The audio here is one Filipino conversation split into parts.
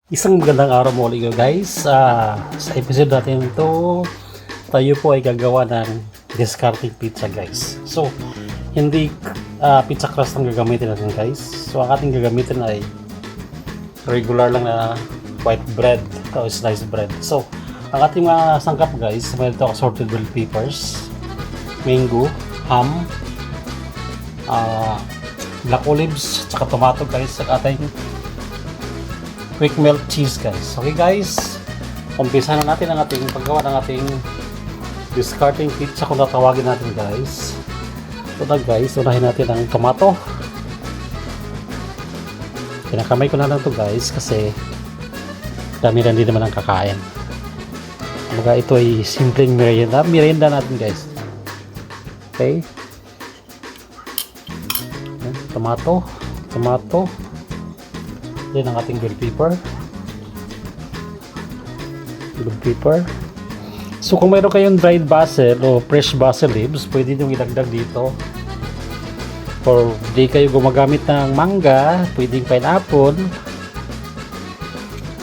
Isang magandang araw mo ulit guys. Sa episode natin ito, tayo po ay gagawa ng discarding pizza guys. So, hindi pizza crust ang gagamitin natin guys. So, ang ating gagamitin ay regular lang na white bread o sliced bread. So, ang ating mga sangkap guys, may ito assorted bell peppers, mango, ham, black olives, tsaka tomato guys, sa ating quick melt cheese guys. Okay guys, umpisa na natin ang ating paggawa ng ating discarding pizza kung tatawagin natin guys. So na guys, unahin natin ang tomato. Kinakamay ko na lang to guys kasi dami-dami naman ang kakain. Kumbaga ito ay simpleng merienda natin guys. Okay, tomato. Yan ang ating bell pepper. So kung mayroon kayong dried basil o fresh basil leaves, pwede nyo ilagdag dito. Or di kayo gumagamit ng mangga, pwedeng pineapple.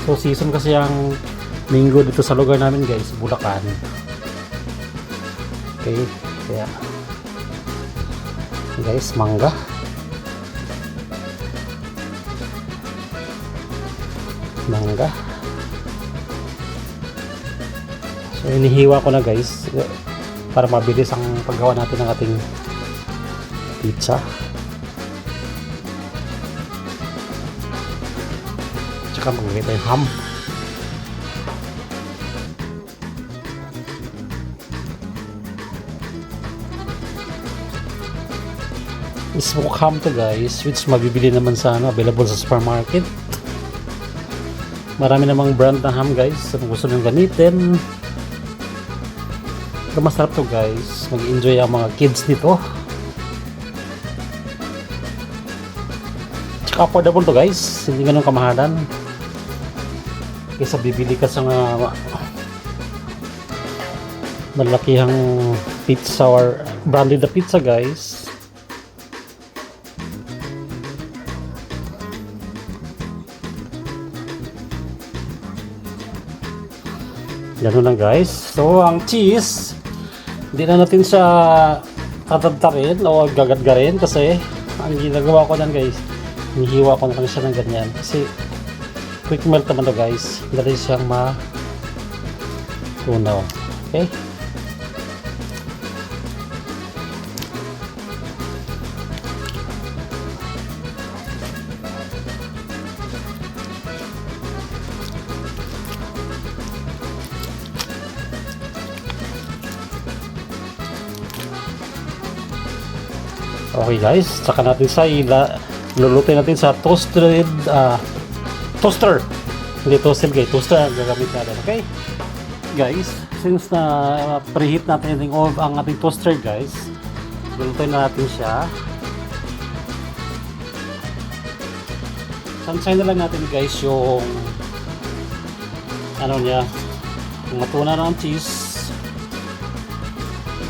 So season kasi ang mango dito sa lugar namin guys, Bulacan. Okay, kaya guys, mangga. So inihiwa ko na guys para mabilis ang paggawa natin ng ating pizza. Tsaka maglagay tayong ham. Smoked ham to guys, which mabibili naman sa available sa supermarket. Marami namang brand ng ham guys, kung gusto nyo gamitin. Pero masarap to guys, mag-enjoy ang mga kids nito. Tsaka affordable to guys, hindi ganun kamahalan. Kaysa bibili ka sa malakihang pizza or branded na pizza guys. Ganun lang guys. So ang cheese, hindi na natin siya tatantarin o gagadgarin kasi ang ginagawa ko lang guys, hinihiwa ko na lang siya ng ganyan kasi quick melt naman to guys, dali siyang matunaw. Okay, okay guys, saka natin sa lulutuin natin sa toaster. Hindi toaster guys, toaster ang gagamit natin. Okay guys, since na preheat natin ang ating toaster guys, lulutuin na natin siya. Sansay na lang natin guys yung niya, yung matuna ng cheese.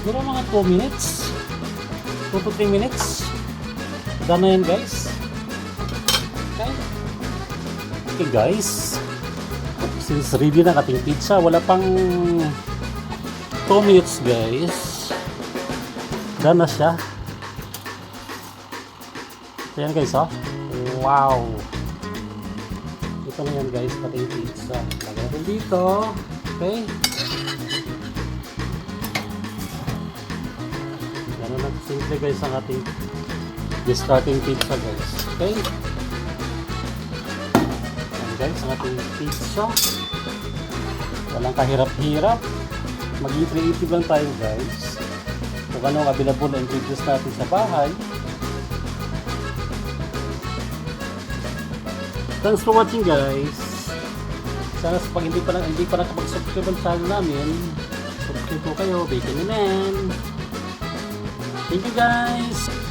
Siguro mga 2 minutes, 2 to 3 minutes. Done na yan guys. Okay guys, since ready na ating pizza, wala pang 2 minutes guys, done na siya. Ayan guys, oh. Wow, ito na yan guys, ating pizza. Lagyan natin dito. Okay, gano'n lang simple guys ang ating discarding pizza guys. Okay, guys, ang ating pizza, walang kahirap-hirap, maging creative lang tayo guys kung anong available na ingredients natin sa bahay. Thanks for watching guys. Sana pag hindi pa nakapag-subscribe ang channel namin, subscribe po kayo, Bacon and Man. Thank you guys.